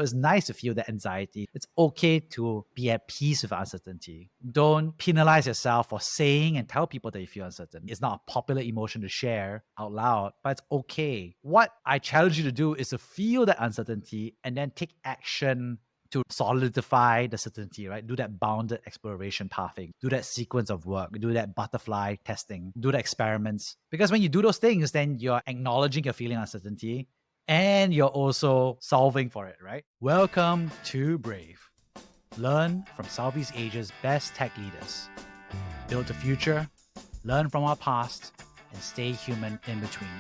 It's nice to feel that anxiety. It's okay to be at peace with uncertainty. Don't penalize yourself for saying and tell people that you feel uncertain. It's not a popular emotion to share out loud, but it's okay. What I challenge you to do is to feel that uncertainty and then take action to solidify the certainty, right? Do that bounded exploration pathing, do that sequence of work, do that butterfly testing, do the experiments. Because when you do those things, then you're acknowledging you're feeling uncertainty and you're also solving for it, right? Welcome to Brave. Learn from Southeast Asia's best tech leaders. Build the future, learn from our past, and stay human in between.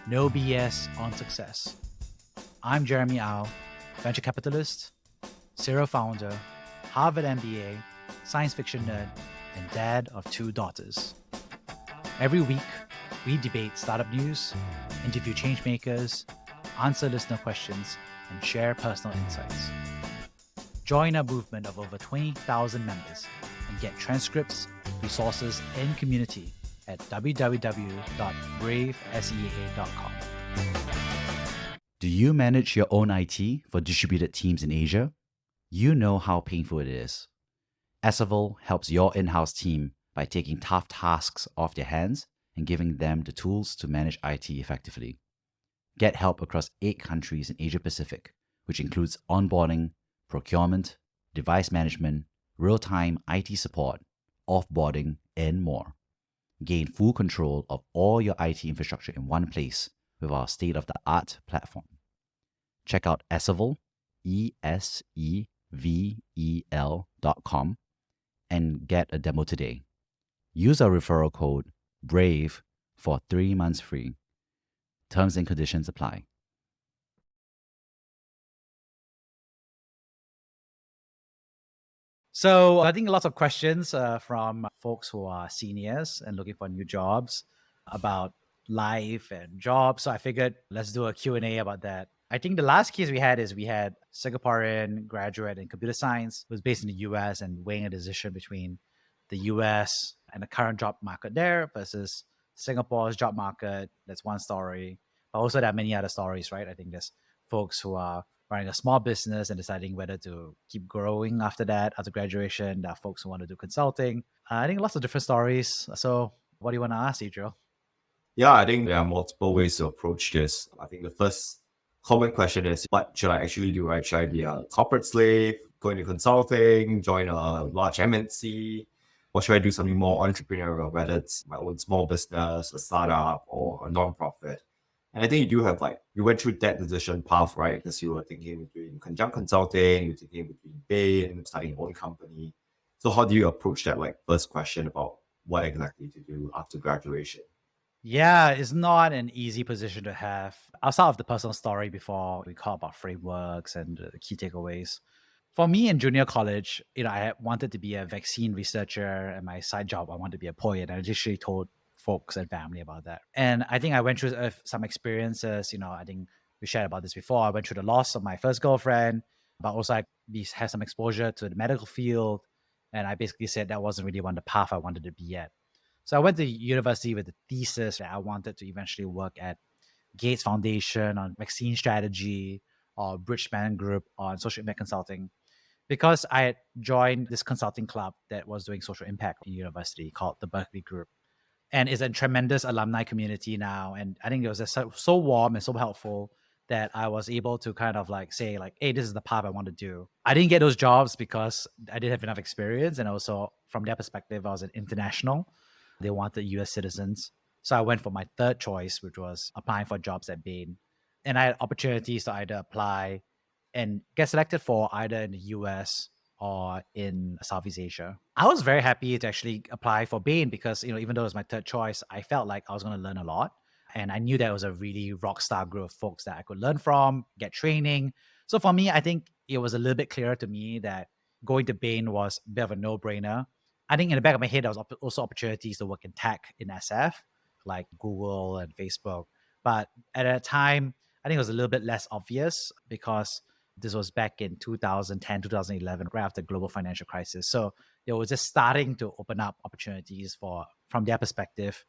No BS on success. I'm Jeremy Au, venture capitalist, serial founder, Harvard MBA, science fiction nerd, and dad of 2 daughters. Every week, we debate startup news, interview changemakers, answer listener questions, and share personal insights. Join our movement of over 20,000 members and get transcripts, resources, and community at www.bravesea.com. Do you manage your own IT for distributed teams in Asia? You know how painful it is. Asavel helps your in-house team by taking tough tasks off their hands and giving them the tools to manage IT effectively. Get help across 8 countries in Asia Pacific, which includes onboarding, procurement, device management, real-time IT support, offboarding, and more. Gain full control of all your IT infrastructure in one place with our state-of-the-art platform. Check out Asavel, ESEVEL.com, and get a demo today. Use our referral code BRAVE for 3 months free. Terms and conditions apply. So I think lots of questions from folks who are seniors and looking for new jobs about life and jobs. So I figured let's do a Q&A about that. I think the last case we had Singaporean graduate in computer science who was based in the US and weighing a decision between the US and the current job market there versus Singapore's job market. That's one story. But also there are many other stories, right? I think there's folks who are running a small business and deciding whether to keep growing after graduation. There are folks who want to do consulting. I think lots of different stories. So what do you want to ask, Adriel? Yeah, I think there are multiple ways to approach this. I think the first common question is, what should I actually do, right? Should I be a corporate slave, go into consulting, join a large MNC? Or should I do something more entrepreneurial, whether it's my own small business, a startup, or a nonprofit? And I think you do have you went through that decision path, right? Because you were thinking between conjunct consulting, you were thinking between Bain, starting your own company. So how do you approach that first question about what exactly to do after graduation? Yeah, it's not an easy position to have. I'll start with the personal story before we talk about frameworks and the key takeaways. For me in junior college, I wanted to be a vaccine researcher, and my side job, I wanted to be a poet. And I literally told folks and family about that. And I think I went through some experiences. I think we shared about this before. I went through the loss of my first girlfriend, but also I had some exposure to the medical field. And I basically said that wasn't really the path I wanted to be at. So I went to university with the thesis that I wanted to eventually work at Gates Foundation on vaccine strategy or Bridgman Group on social impact consulting, because I had joined this consulting club that was doing social impact in university called the Berkeley Group. And it's a tremendous alumni community now. And I think it was just so warm and so helpful that I was able to kind of say, hey, this is the path I want to do. I didn't get those jobs because I didn't have enough experience. And also from their perspective, I was an international. They wanted US citizens. So I went for my third choice, which was applying for jobs at Bain. And I had opportunities to either apply and get selected for either in the US or in Southeast Asia. I was very happy to actually apply for Bain because, even though it was my third choice, I felt like I was going to learn a lot. And I knew that it was a really rock star group of folks that I could learn from, get training. So for me, I think it was a little bit clearer to me that going to Bain was a bit of a no-brainer. I think in the back of my head, there was also opportunities to work in tech in SF, like Google and Facebook. But at that time, I think it was a little bit less obvious because this was back in 2010, 2011, right after the global financial crisis. So they were just starting to open up opportunities from their perspective,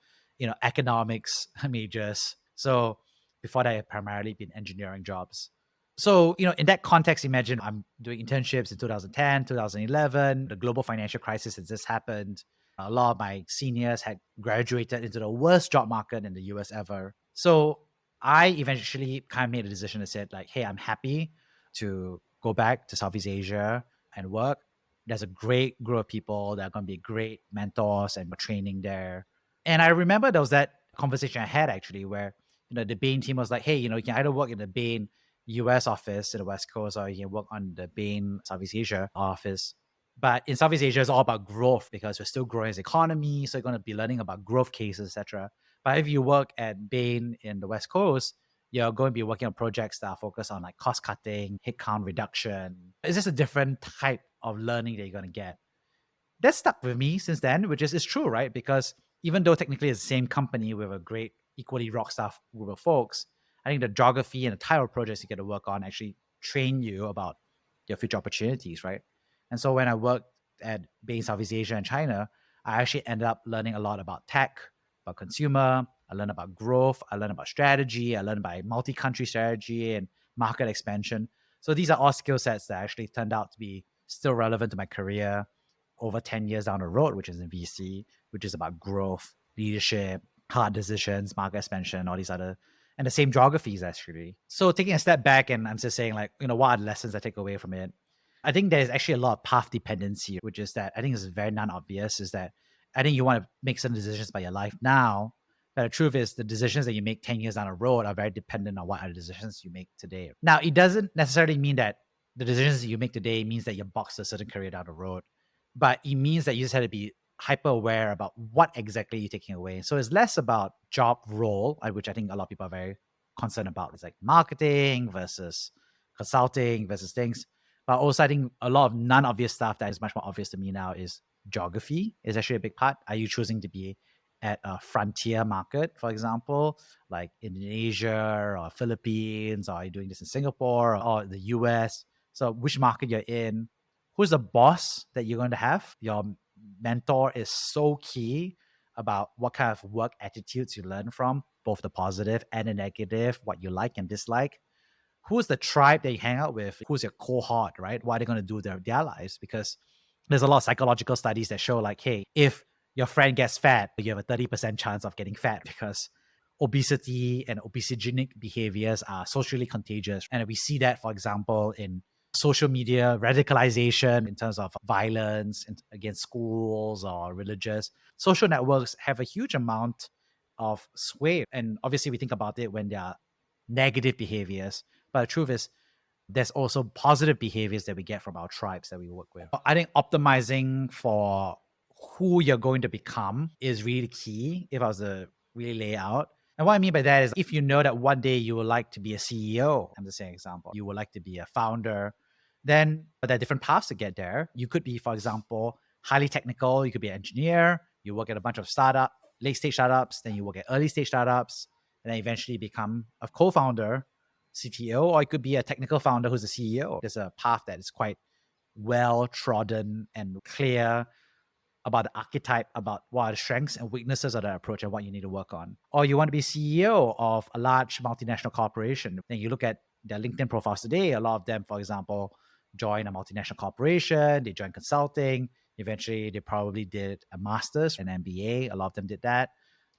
economics majors. So before that, I had primarily been engineering jobs. So, in that context, imagine I'm doing internships in 2010, 2011. The global financial crisis had just happened. A lot of my seniors had graduated into the worst job market in the US ever. So I eventually kind of made a decision that said, like, hey, I'm happy to go back to Southeast Asia and work. There's a great group of people that are going to be great mentors and training there. And I remember there was that conversation I had actually where, the Bain team was like, hey, you can either work in the Bain US office in the West Coast, or you can work on the Bain Southeast Asia office. But in Southeast Asia, it's all about growth because we're still growing as an economy. So you're going to be learning about growth cases, etc. But if you work at Bain in the West Coast, you're going to be working on projects that are focused on like cost cutting, headcount reduction. It's just a different type of learning that you're going to get. That stuck with me since then, which is true, right? Because even though technically it's the same company with a great, equally rock star group of folks, I think the geography and the type of projects you get to work on actually train you about your future opportunities, right? And so when I worked at Bain Southeast Asia and China, I actually ended up learning a lot about tech, about consumer. I learned about growth. I learned about strategy. I learned about multi-country strategy and market expansion. So these are all skill sets that actually turned out to be still relevant to my career over 10 years down the road, which is in VC, which is about growth, leadership, hard decisions, market expansion, all these other, and the same geographies actually. So taking a step back, and I'm just saying like, what are the lessons I take away from it? I think there's actually a lot of path dependency, which is that I think is very non-obvious, is that I think you want to make some decisions about your life now. But the truth is the decisions that you make 10 years down the road are very dependent on what are the decisions you make today. Now, it doesn't necessarily mean that the decisions that you make today means that you're boxed a certain career down the road, but it means that you just have to be hyper aware about what exactly you're taking away. So it's less about job role, which I think a lot of people are very concerned about. It's like marketing versus consulting versus things. But also I think a lot of non-obvious stuff that is much more obvious to me now is geography is actually a big part. Are you choosing to be at a frontier market, for example, like Indonesia or Philippines, or are you doing this in Singapore or the US? So which market you're in, who's the boss that you're going to have? Your mentor is so key about what kind of work attitudes you learn from, both the positive and the negative, what you like and dislike. Who's the tribe that you hang out with? Who's your cohort, right? What are they going to do with their lives? Because there's a lot of psychological studies that show like, hey, if your friend gets fat, you have a 30% chance of getting fat because obesity and obesogenic behaviors are socially contagious. And we see that, for example, in social media radicalization in terms of violence against schools or religious. Social networks have a huge amount of sway. And obviously we think about it when there are negative behaviors. But the truth is, there's also positive behaviors that we get from our tribes that we work with. I think optimizing for who you're going to become is really key if I was to really lay out. And what I mean by that is if you know that one day you would like to be a CEO, I'm just saying example, you would like to be a founder, then there are different paths to get there. You could be, for example, highly technical. You could be an engineer. You work at a bunch of late stage startups, then you work at early stage startups, and then eventually become a co-founder, CTO, or it could be a technical founder who's a CEO. There's a path that is quite well trodden and clear about the archetype, about what are the strengths and weaknesses of that approach and what you need to work on. Or you want to be CEO of a large multinational corporation. Then you look at their LinkedIn profiles today. A lot of them, for example, join a multinational corporation, they join consulting. Eventually, they probably did a master's, an MBA. A lot of them did that.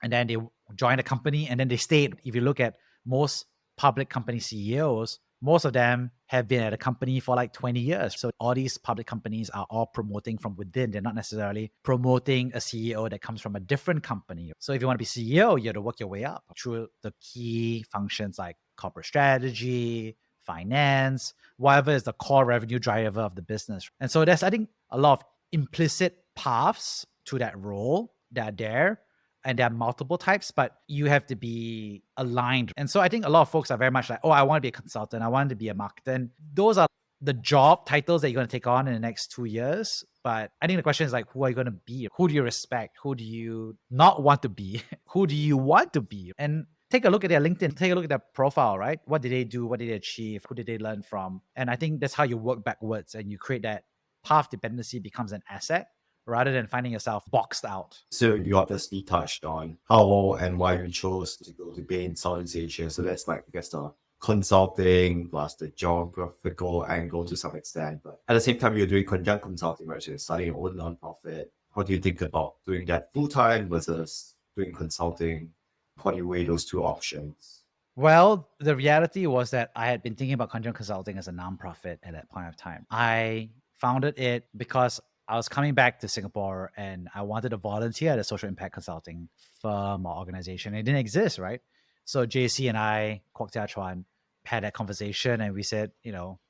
And then they joined a company and then they stayed. If you look at most public company CEOs, most of them have been at a company for like 20 years. So all these public companies are all promoting from within. They're not necessarily promoting a CEO that comes from a different company. So if you want to be CEO, you have to work your way up through the key functions like corporate strategy, finance, whatever is the core revenue driver of the business. And so there's, I think, a lot of implicit paths to that role that are there. And there are multiple types, but you have to be aligned. And so I think a lot of folks are very much like, oh, I want to be a consultant. I want to be a marketer. And those are the job titles that you're going to take on in the next 2 years. But I think the question is like, who are you going to be? Who do you respect? Who do you not want to be? Who do you want to be? And take a look at their LinkedIn, take a look at their profile, right? What did they do? What did they achieve? Who did they learn from? And I think that's how you work backwards and you create that path dependency becomes an asset rather than finding yourself boxed out. So you obviously touched on how and why you chose to go to Bain Southeast Asia. So that's like, I guess, the consulting plus the geographical angle to some extent. But at the same time, you're doing conjunct consulting versus starting your own nonprofit. How do you think about doing that full time versus doing consulting? How do you weigh those two options? Well, the reality was that I had been thinking about Conjunct Consulting as a nonprofit at that point of time. I founded it because I was coming back to Singapore and I wanted to volunteer at a social impact consulting firm or organization. It didn't exist, right? So JC and I, Kwok Tia Chuan, had that conversation and we said,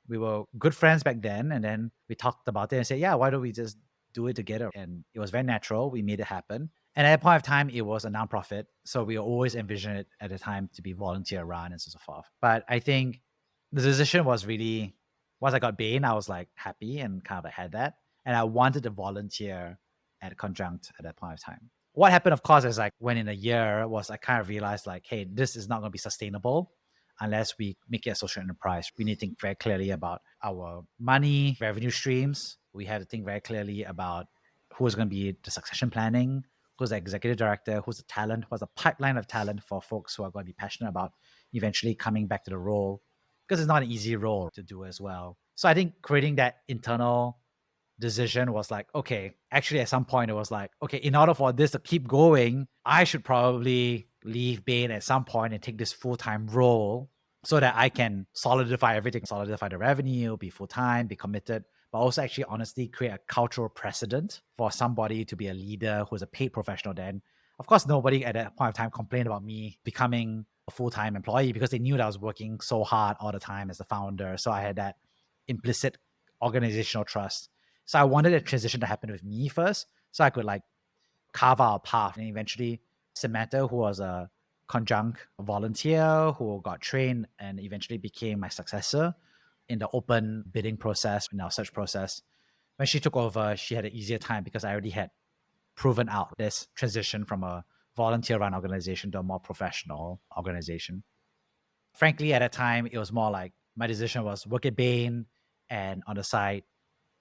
we were good friends back then. And then we talked about it and said, yeah, why don't we just do it together? And it was very natural. We made it happen. And at that point of time, it was a nonprofit. So we always envisioned it at the time to be volunteer run and so forth. But I think the decision was really, once I got Bain, I was like happy and kind of had that. And I wanted to volunteer at Conjunct at that point of time. What happened, of course, is like when in a year was I kind of realized like, hey, this is not going to be sustainable unless we make it a social enterprise. We need to think very clearly about our money, revenue streams. We have to think very clearly about who's going to be the succession planning, who's the executive director, who's the talent, what's the pipeline of talent for folks who are going to be passionate about eventually coming back to the role, because it's not an easy role to do as well. So I think creating that internal decision was like, okay, actually at some point it was like, okay, in order for this to keep going, I should probably leave Bain at some point and take this full-time role so that I can solidify everything, solidify the revenue, be full-time, be committed, but also actually honestly create a cultural precedent for somebody to be a leader who's a paid professional then. Of course, nobody at that point of time complained about me becoming a full-time employee because they knew that I was working so hard all the time as the founder. So I had that implicit organizational trust. So I wanted a transition to happen with me first so I could like carve out a path. And eventually Samantha, who was a conjunct volunteer who got trained and eventually became my successor in the open bidding process, in our search process. When she took over, she had an easier time because I already had proven out this transition from a volunteer-run organization to a more professional organization. Frankly, at that time, it was more like my decision was work at Bain and on the side,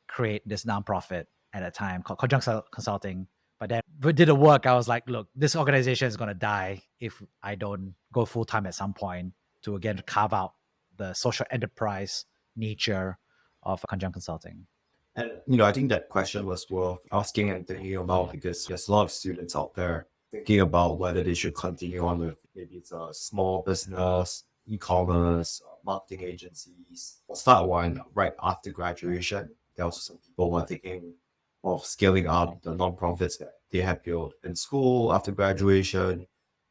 create this nonprofit at that time called Conjunct Consulting. But then we did the work. I was like, look, this organization is going to die if I don't go full-time at some point to, again, carve out the social enterprise nature of Conjunct Consulting. And, I think that question was worth asking and thinking about because there's a lot of students out there thinking about whether they should continue on with maybe it's a small business, e-commerce, marketing agencies, or start one right after graduation. There are also some people who are thinking of scaling up the nonprofits that they have built in school after graduation.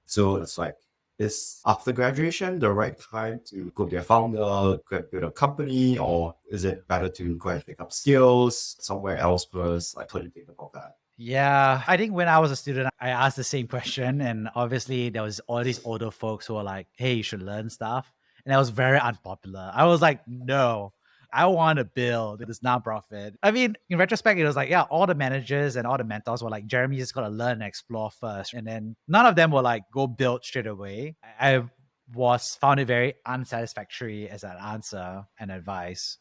So it's like, is after graduation the right time to go be a founder, go and build a company, or is it better to go and pick up skills somewhere else first? Like, what do you think about that? Yeah, I think when I was a student, I asked the same question. And obviously, there was all these older folks who were like, hey, you should learn stuff. And that was very unpopular. I was like, no, I want to build this nonprofit. I mean, in retrospect, it was like, yeah, all the managers and all the mentors were like, Jeremy just got to learn and explore first. And then none of them were like, go build straight away. I found it very unsatisfactory as an answer and advice.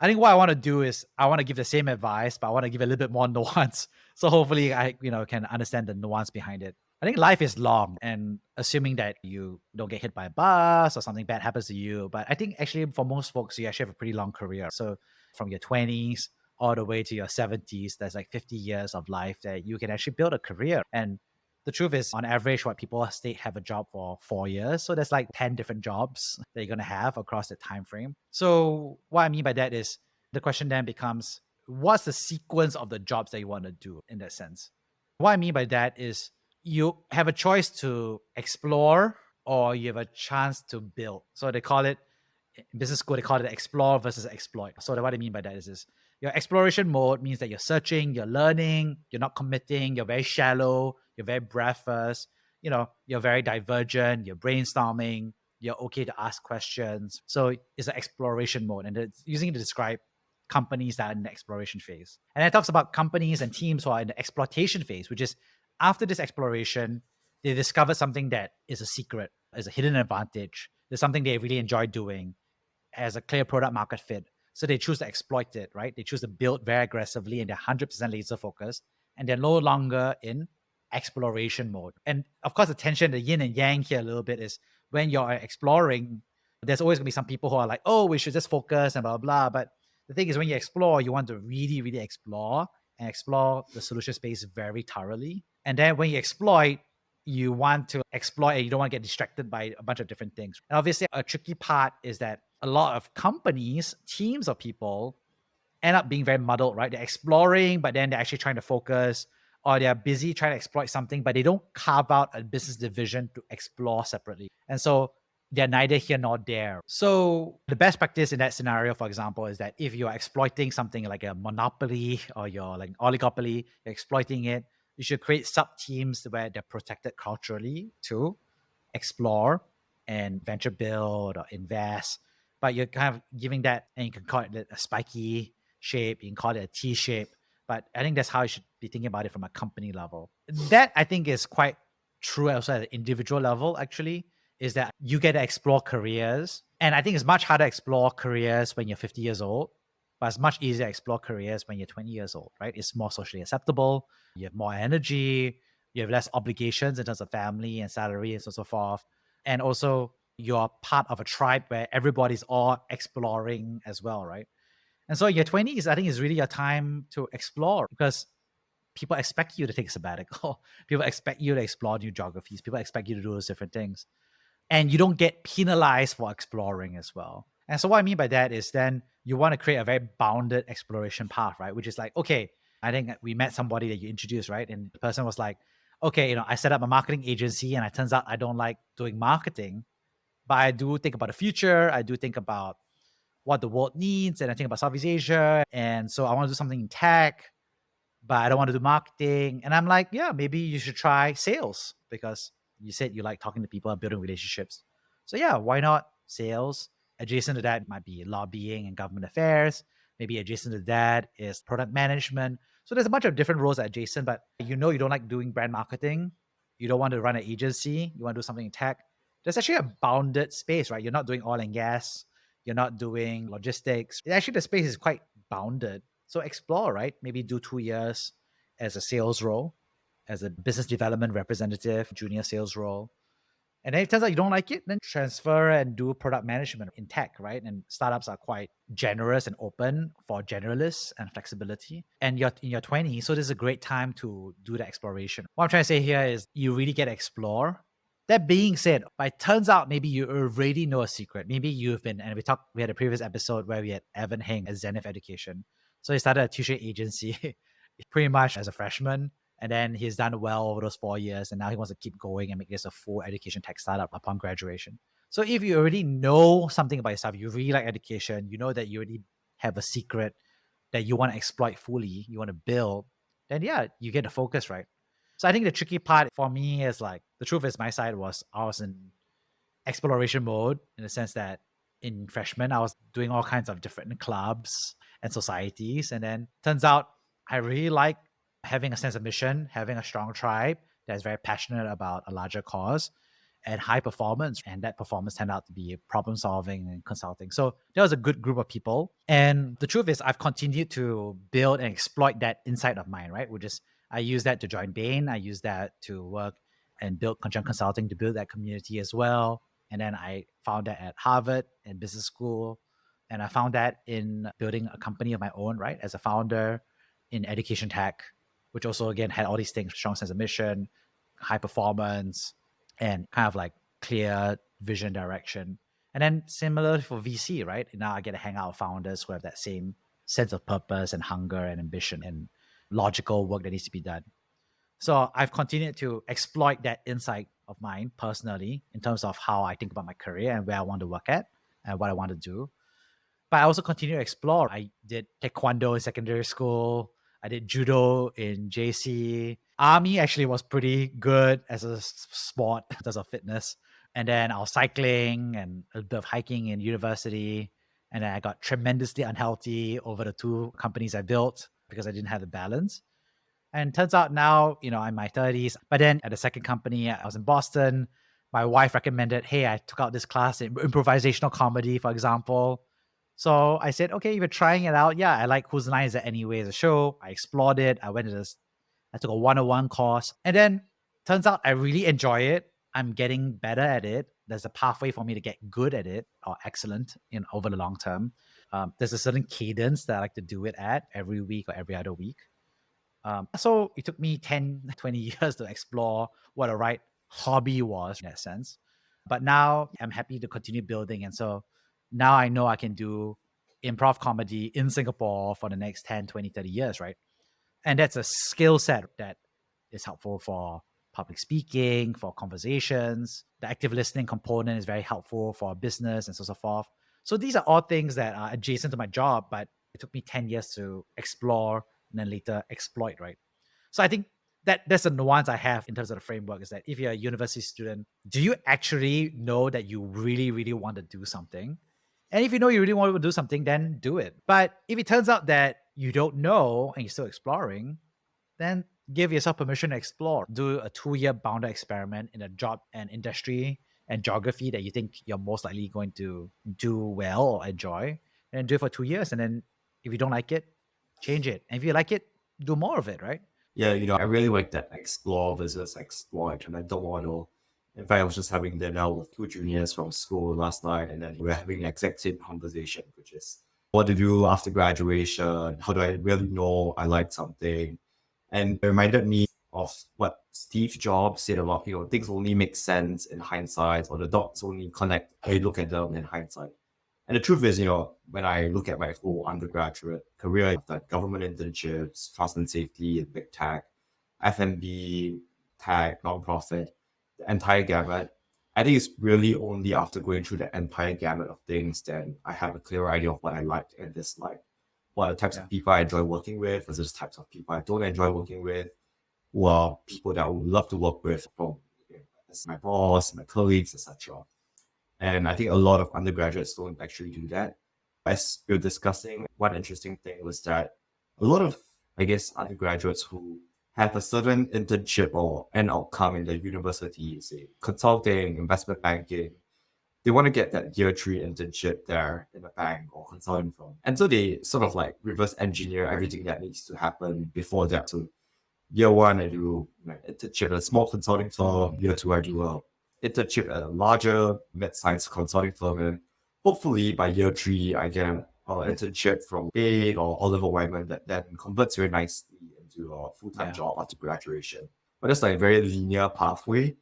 I think what I want to do is I want to give the same advice, but I want to give a little bit more nuance. So hopefully I, can understand the nuance behind it. I think life is long, and assuming that you don't get hit by a bus or something bad happens to you. But I think actually for most folks, you actually have a pretty long career. So from your 20s all the way to your 70s, there's like 50 years of life that you can actually build a career. And the truth is, on average, what people have a job for 4 years. So there's like 10 different jobs that you're going to have across that time frame. So what I mean by that is the question then becomes, what's the sequence of the jobs that you want to do in that sense? What I mean by that is you have a choice to explore or you have a chance to build. So they call it, in business school, they call it explore versus exploit. So what I mean by that is your exploration mode means that you're searching, you're learning, you're not committing, you're very shallow, you're very breadth first, you're very divergent, you're brainstorming, you're okay to ask questions. So it's an exploration mode, and it's using it to describe companies that are in the exploration phase. And it talks about companies and teams who are in the exploitation phase, which is after this exploration, they discover something that is a secret, is a hidden advantage. There's something they really enjoy doing, has a clear product market fit. So they choose to exploit it, right? They choose to build very aggressively and they're 100% laser focused. And they're no longer in exploration mode. And of course, the tension, the yin and yang here a little bit is when you're exploring, There's always gonna be some people who are like, oh, we should just focus and blah, blah, blah. But the thing is, when you explore, you want to really, really explore and explore the solution space very thoroughly. And then when you exploit, you want to exploit and you don't want to get distracted by a bunch of different things. And obviously, a tricky part is that a lot of companies, teams of people end up being very muddled, right? They're exploring, but then they're actually trying to focus, or they're busy trying to exploit something, but they don't carve out a business division to explore separately. And so they're neither here nor there. So the best practice in that scenario, for example, is that if you're exploiting something like a monopoly or you're like oligopoly, you're exploiting it, you should create sub-teams where they're protected culturally to explore and venture build or invest. But you're kind of giving that, and you can call it a spiky shape, you can call it a T shape. But I think that's how you should be thinking about it from a company level. That I think is quite true also at the individual level, actually, is that you get to explore careers. And I think it's much harder to explore careers when you're 50 years old, but it's much easier to explore careers when you're 20 years old, right? It's more socially acceptable. You have more energy. You have less obligations in terms of family and salary and so forth. And also, you're part of a tribe where everybody's all exploring as well, right? And so in your 20s, I think is really a time to explore because people expect you to take a sabbatical. People expect you to explore new geographies. People expect you to do those different things. And you don't get penalized for exploring as well. And so what I mean by that is then you want to create a very bounded exploration path, right? Which is like, okay, I think we met somebody that you introduced, right? And the person was like, okay, I set up a marketing agency and it turns out I don't like doing marketing, but I do think about the future. I do think about what the world needs, and I think about Southeast Asia. And so I want to do something in tech, but I don't want to do marketing. And I'm like, yeah, maybe you should try sales because you said you like talking to people and building relationships. So yeah, why not sales? Adjacent to that might be lobbying and government affairs. Maybe adjacent to that is product management. So there's a bunch of different roles adjacent, but you don't like doing brand marketing. You don't want to run an agency. You want to do something in tech. There's actually a bounded space, right? You're not doing oil and gas. You're not doing logistics. Actually, the space is quite bounded. So explore, right? Maybe do 2 years as a sales role, as a business development representative, junior sales role. And then it turns out you don't like it, then transfer and do product management in tech, right? And startups are quite generous and open for generalists and flexibility. And you're in your 20s, so this is a great time to do the exploration. What I'm trying to say here is you really get to explore. That being said, but it turns out maybe you already know a secret. Maybe you've been, and we had a previous episode where we had Evan Heng at Zenith Education. So he started a tuition agency pretty much as a freshman. And then he's done well over those 4 years. And now he wants to keep going and make this a full education tech startup upon graduation. So if you already know something about yourself, you really like education, you know that you already have a secret that you want to exploit fully, you want to build, then yeah, you get the focus, right? So I think the tricky part for me is like, the truth is my side was I was in exploration mode in the sense that in freshman, I was doing all kinds of different clubs and societies. And then turns out I really like having a sense of mission, having a strong tribe that's very passionate about a larger cause and high performance. And that performance turned out to be problem solving and consulting. So there was a good group of people. And the truth is I've continued to build and exploit that insight of mine, right? Which is I use that to join Bain. I use that to work and build Conjunct Consulting to build that community as well. And then I found that at Harvard and business school. And I found that in building a company of my own, right? As a founder in education tech, which also again had all these things, strong sense of mission, high performance, and kind of like clear vision direction. And then similar for VC, right? Now I get to hang out with founders who have that same sense of purpose and hunger and ambition and logical work that needs to be done. So I've continued to exploit that insight of mine personally in terms of how I think about my career and where I want to work at and what I want to do. But I also continue to explore. I did taekwondo in secondary school. I did judo in JC. Army actually was pretty good as a sport in terms of fitness. And then I was cycling and a bit of hiking in university. And then I got tremendously unhealthy over the 2 companies I built because I didn't have the balance. And turns out now, I'm in my 30s. But then at the second company, I was in Boston. My wife recommended, hey, I took out this class in improvisational comedy, for example. So I said, okay, if you're trying it out, yeah, I like Whose Line Is It Anyway as a show. I explored it. I took a 101 course. And then turns out I really enjoy it. I'm getting better at it. there's a pathway for me to get good at it or excellent in over the long term. There's a certain cadence that I like to do it at every week or every other week. So it took me 10, 20 years to explore what a right hobby was in that sense. But now I'm happy to continue building. And so now I know I can do improv comedy in Singapore for the next 10, 20, 30 years, right? And that's a skill set that is helpful for public speaking, for conversations. The active listening component is very helpful for business and so forth. So these are all things that are adjacent to my job, but it took me 10 years to explore and then later exploit, right? So I think that's a nuance I have in terms of the framework is that if you're a university student, do you actually know that you really, really want to do something? And if you know you really want to do something, then do it. But if it turns out that you don't know and you're still exploring, then give yourself permission to explore. Do a 2-year bounded experiment in a job and industry and geography that you think you're most likely going to do well or enjoy, and do it for 2 years. And then if you don't like it, change it. And if you like it, do more of it, right? Yeah, I really like that explore versus exploit, and I don't want to. In fact, I was just having dinner with 2 juniors from school last night, and then we were having the exact same conversation, which is what to do after graduation. How do I really know I like something? And it reminded me of what Steve Jobs said about, things only make sense in hindsight, or the dots only connect when you look at them in hindsight. And the truth is, when I look at my whole undergraduate career, I've done government internships, trust and safety, and big tech, F&B, tech, nonprofit, the entire gamut. I think it's really only after going through the entire gamut of things that I have a clear idea of what I like and dislike. What are the types of people I enjoy working with versus the types of people I don't enjoy working with, who are people that I would love to work with from my boss, my colleagues, etc. And I think a lot of undergraduates don't actually do that. As we were discussing, one interesting thing was that a lot of, I guess, undergraduates who have a certain internship or an outcome in the university, say consulting, investment banking, they want to get that year 3 internship there in a bank or consulting firm. And so they sort of like reverse engineer everything that needs to happen before that. So year 1, I do internship at a small consulting firm. Year 2, I do a internship at a larger mid-sized consulting firm. And hopefully by year 3, I get an internship from Bain or Oliver Wyman that then converts very nicely into a full-time job after graduation. But it's like a very linear pathway.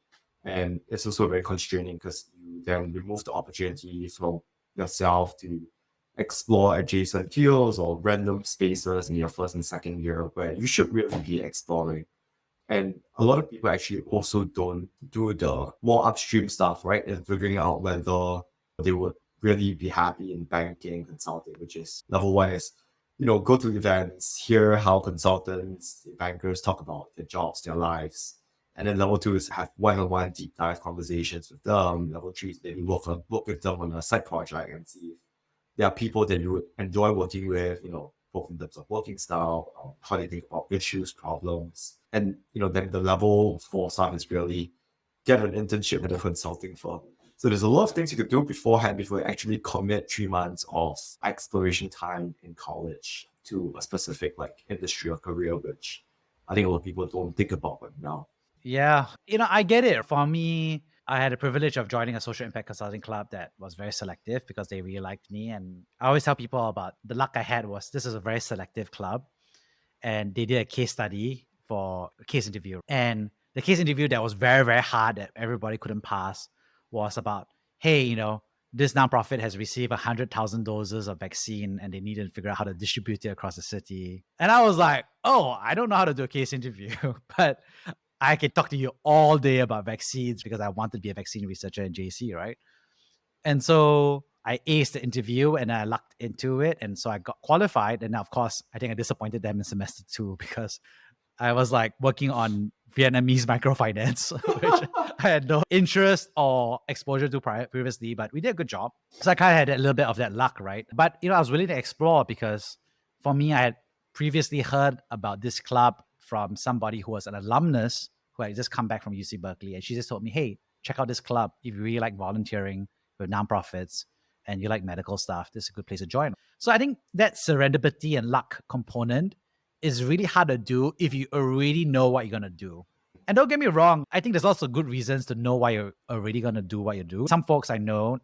And it's also very constraining because you then remove the opportunity from yourself to explore adjacent fields or random spaces in your first and second year where you should really be exploring. And a lot of people actually also don't do the more upstream stuff, right? And figuring out whether they would really be happy in banking, consulting, which is level 1 is, go to events, hear how consultants, bankers talk about their jobs, their lives. And then level 2 is have one-on-one deep dive conversations with them. Level 3 is maybe work with them on a side project and see if there are people that you would enjoy working with, both in terms of working style, how they think about issues, problems. And, then the level 4 stuff is really get an internship at a consulting firm. So there's a lot of things you could do beforehand before you actually commit 3 months of exploration time in college to a specific industry or career, which I think a lot of people don't think about right now. Yeah. I get it. For me, I had the privilege of joining a social impact consulting club that was very selective because they really liked me. And I always tell people about the luck I had was this is a very selective club. And they did a case study for a case interview. And the case interview that was very, very hard that everybody couldn't pass was about, hey, this nonprofit has received 100,000 doses of vaccine and they need to figure out how to distribute it across the city. And I was like, oh, I don't know how to do a case interview, but I can talk to you all day about vaccines because I wanted to be a vaccine researcher in JC, right? And so I aced the interview and I lucked into it. And so I got qualified. And now, of course, I think I disappointed them in semester 2 because I was working on Vietnamese microfinance, which I had no interest or exposure to previously, but we did a good job. So I kind of had a little bit of that luck, right? But, I was willing to explore because for me, I had previously heard about this club from somebody who was an alumnus who had just come back from UC Berkeley. And she just told me, hey, check out this club. If you really like volunteering with nonprofits and you like medical stuff, this is a good place to join. So I think that serendipity and luck component is really hard to do if you already know what you're going to do. And don't get me wrong, I think there's also good reasons to know why you're already going to do what you do. Some folks I know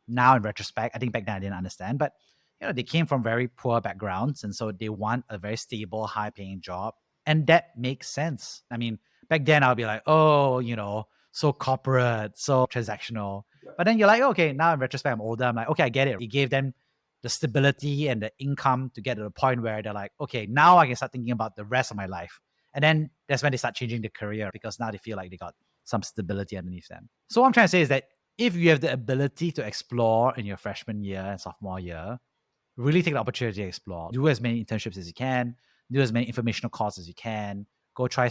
now in retrospect, I think back then I didn't understand, but they came from very poor backgrounds. And so they want a very stable, high paying job. And that makes sense. I mean, back then I'll be like, oh, so corporate, so transactional. But then you're like, okay, now in retrospect, I'm older. I'm like, okay, I get it. It gave them the stability and the income to get to the point where they're like, okay, now I can start thinking about the rest of my life. And then that's when they start changing their career because now they feel like they got some stability underneath them. So what I'm trying to say is that if you have the ability to explore in your freshman year and sophomore year, really take the opportunity to explore. Do as many internships as you can. Do as many informational courses as you can. Go try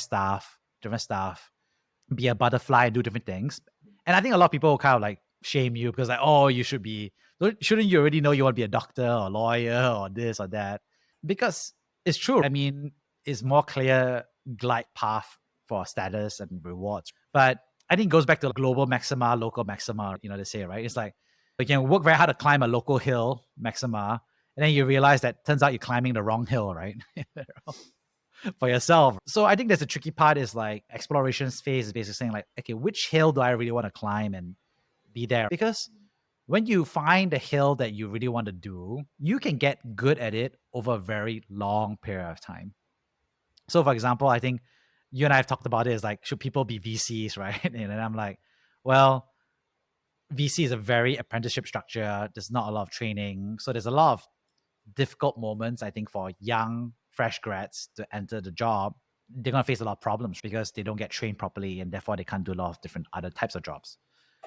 different stuff. Be a butterfly and do different things. And I think a lot of people will kind of like shame you because like, oh, shouldn't you already know you want to be a doctor or lawyer or this or that? Because it's true. I mean, it's more clear glide path for status and rewards. But I think it goes back to global maxima, local maxima, they say, right? It's like you can work very hard to climb a local hill maxima, and then you realize that turns out you're climbing the wrong hill, right? For yourself. So I think that's the tricky part is like exploration phase is basically saying like, okay, which hill do I really want to climb and be there? Because when you find the hill that you really want to do, you can get good at it over a very long period of time. So for example, I think you and I have talked about it is like, should people be VCs, right? And I'm like, well, VC is a very apprenticeship structure. There's not a lot of training. So there's a lot of difficult moments, I think, for young, fresh grads to enter the job. They're going to face a lot of problems because they don't get trained properly and therefore they can't do a lot of different other types of jobs.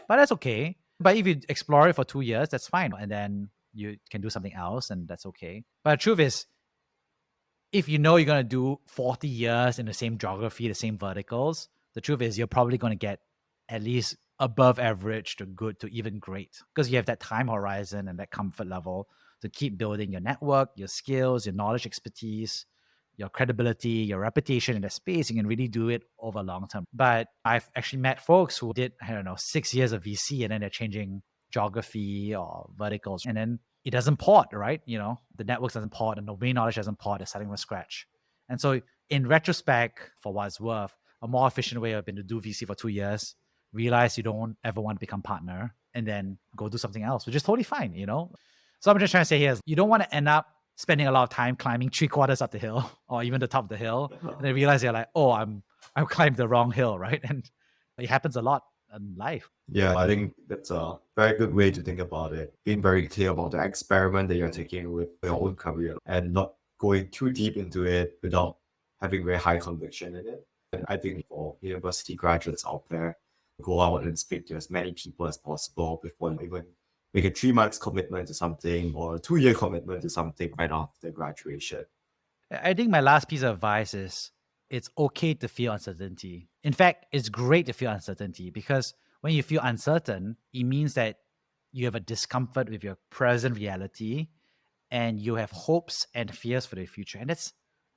But that's okay. But if you explore it for 2 years, that's fine. And then you can do something else and that's okay. But the truth is, if you know you're going to do 40 years in the same geography, the same verticals, the truth is you're probably going to get at least above average to good to even great because you have that time horizon and that comfort level to keep building your network, your skills, your knowledge, expertise, your credibility, your reputation in the space. You can really do it over long term. But I've actually met folks who did, 6 years of VC and then they're changing geography or verticals. And then it doesn't port, right? The networks doesn't port and the domain knowledge doesn't port. They're starting from scratch. And so in retrospect, for what it's worth, a more efficient way have been to do VC for 2 years, realize you don't ever want to become partner, and then go do something else, which is totally fine, So I'm just trying to say here is you don't want to end up spending a lot of time climbing 3/4 up the hill or even the top of the hill, and then realize you're like, oh, I'm climbing the wrong hill, right? And it happens a lot in life. Yeah, I think that's a very good way to think about it. Being very clear about the experiment that you're taking with your own career and not going too deep into it without having very high conviction in it. And I think for university graduates out there, go out and speak to as many people as possible before you even make a 3 months commitment to something or a 2-year commitment to something right after graduation. I think my last piece of advice is it's okay to feel uncertainty. In fact, it's great to feel uncertainty because when you feel uncertain, it means that you have a discomfort with your present reality and you have hopes and fears for the future. And that's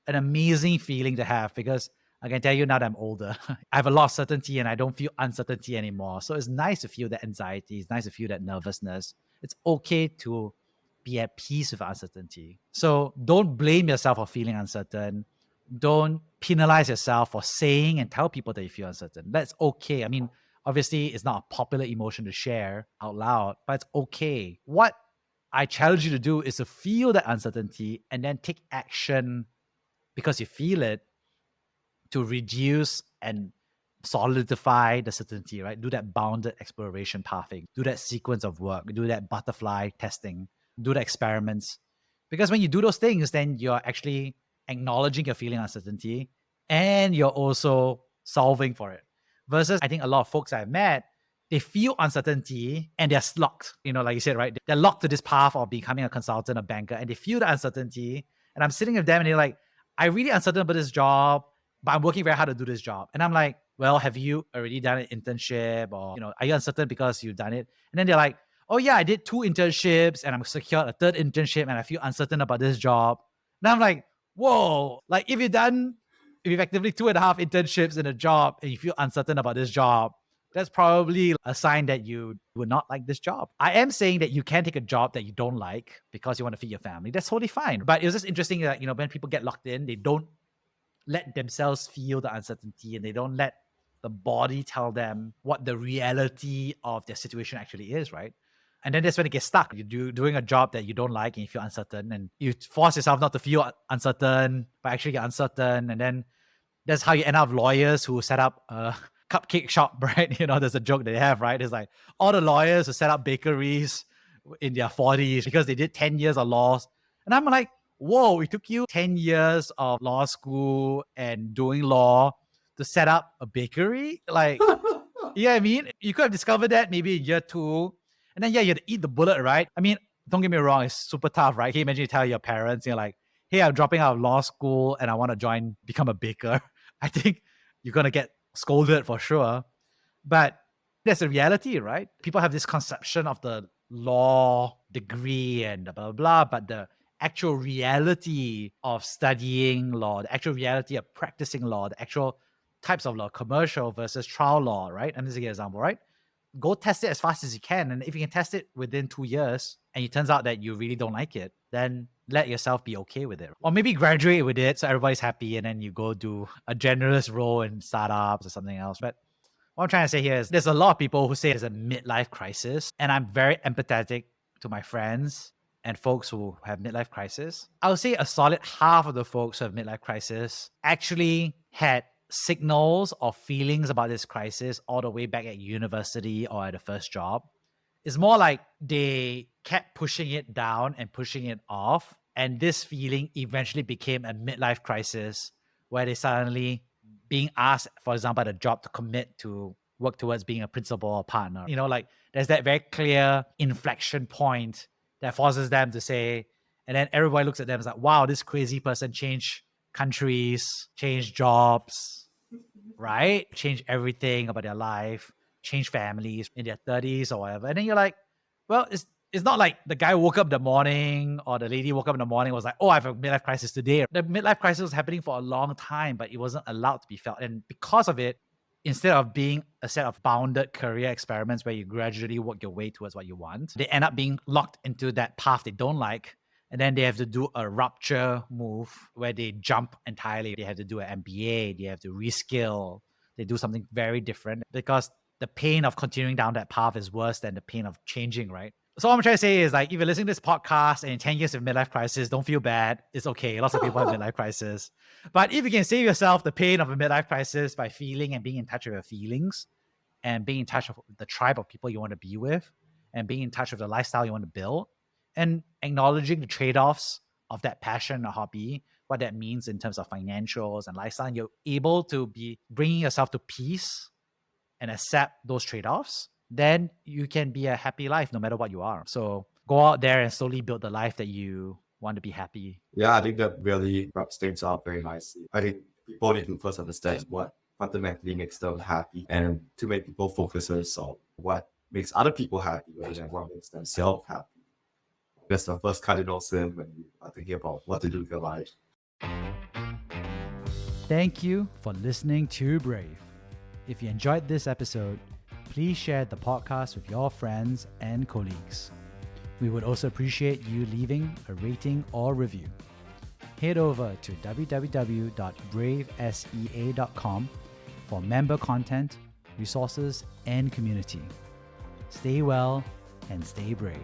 an amazing feeling to have because I can tell you now that I'm older, I have a lot of certainty and I don't feel uncertainty anymore. So it's nice to feel that anxiety. It's nice to feel that nervousness. It's okay to be at peace with uncertainty. So don't blame yourself for feeling uncertain. Don't penalize yourself for saying and tell people that you feel uncertain. That's okay. I mean, obviously, it's not a popular emotion to share out loud, but it's okay. What I challenge you to do is to feel that uncertainty and then take action because you feel it to reduce and solidify the certainty, right? Do that bounded exploration pathing, do that sequence of work, do that butterfly testing, do the experiments. Because when you do those things, then you're actually acknowledging your feeling uncertainty and you're also solving for it. Versus, I think a lot of folks I've met, they feel uncertainty and they're locked, like you said, right? They're locked to this path of becoming a consultant, a banker, and they feel the uncertainty. And I'm sitting with them and they're like, I'm really uncertain about this job, but I'm working very hard to do this job. And I'm like, well, have you already done an internship or, are you uncertain because you've done it? And then they're like, oh yeah, I did 2 internships and I'm secured a 3rd internship and I feel uncertain about this job. And I'm like, whoa, like if you've effectively 2.5 internships in a job and you feel uncertain about this job, that's probably a sign that you would not like this job. I am saying that you can take a job that you don't like because you want to feed your family. That's totally fine. But it was just interesting that, when people get locked in, they don't let themselves feel the uncertainty and they don't let the body tell them what the reality of their situation actually is, right? And then that's when it gets stuck. You're doing a job that you don't like and you feel uncertain, and you force yourself not to feel uncertain, but actually get uncertain. And then that's how you end up lawyers who set up a cupcake shop, right? There's a joke they have, right? It's like all the lawyers who set up bakeries in their 40s because they did 10 years of laws. And I'm like, whoa, it took you 10 years of law school and doing law to set up a bakery? Like, yeah, I mean, you could have discovered that maybe in year 2. And then, yeah, you had to eat the bullet, right? I mean, don't get me wrong, it's super tough, right? Can you imagine you tell your parents, you're like, hey, I'm dropping out of law school and I want to become a baker. I think you're going to get scolded for sure. But that's the reality, right? People have this conception of the law degree and blah, blah, blah. But the actual reality of studying law, the actual reality of practicing law, the actual types of law, commercial versus trial law, right? I'm just giving an example, right? Go test it as fast as you can. And if you can test it within 2 years and it turns out that you really don't like it, then let yourself be okay with it. Or maybe graduate with it so everybody's happy and then you go do a generalist role in startups or something else. But what I'm trying to say here is there's a lot of people who say it's a midlife crisis, and I'm very empathetic to my friends and folks who have midlife crisis. I would say a solid half of the folks who have midlife crisis actually had signals or feelings about this crisis all the way back at university or at the first job. It's more like they kept pushing it down and pushing it off. And this feeling eventually became a midlife crisis where they suddenly being asked, for example, at a job to commit to work towards being a principal or partner. Like there's that very clear inflection point that forces them to say, and then everybody looks at them and is like, wow, this crazy person changed countries, changed jobs, right? Changed everything about their life, changed families in their 30s or whatever. And then you're like, well, it's not like the guy woke up in the morning or the lady woke up in the morning and was like, oh, I have a midlife crisis today. The midlife crisis was happening for a long time, but it wasn't allowed to be felt. And because of it, instead of being a set of bounded career experiments where you gradually work your way towards what you want, they end up being locked into that path they don't like. And then they have to do a rupture move where they jump entirely. They have to do an MBA. They have to reskill. They do something very different because the pain of continuing down that path is worse than the pain of changing, right? So what I'm trying to say is, like, if you're listening to this podcast and in 10 years of midlife crisis, don't feel bad. It's okay. Lots of people have midlife crisis. But if you can save yourself the pain of a midlife crisis by feeling and being in touch with your feelings and being in touch with the tribe of people you want to be with and being in touch with the lifestyle you want to build and acknowledging the trade-offs of that passion or hobby, what that means in terms of financials and lifestyle, and you're able to be bringing yourself to peace and accept those trade-offs, then you can be a happy life no matter what you are. So go out there and slowly build the life that you want to be happy. Yeah, I think that really wraps things up very nicely. I think people need to first understand what fundamentally makes them happy, and to make people focus on what makes other people happy rather than what makes themselves happy. That's the first cardinal sin when you are thinking about what to do with your life. Thank you for listening to Brave. If you enjoyed this episode, please share the podcast with your friends and colleagues. We would also appreciate you leaving a rating or review. Head over to www.bravesea.com for member content, resources, and community. Stay well and stay brave.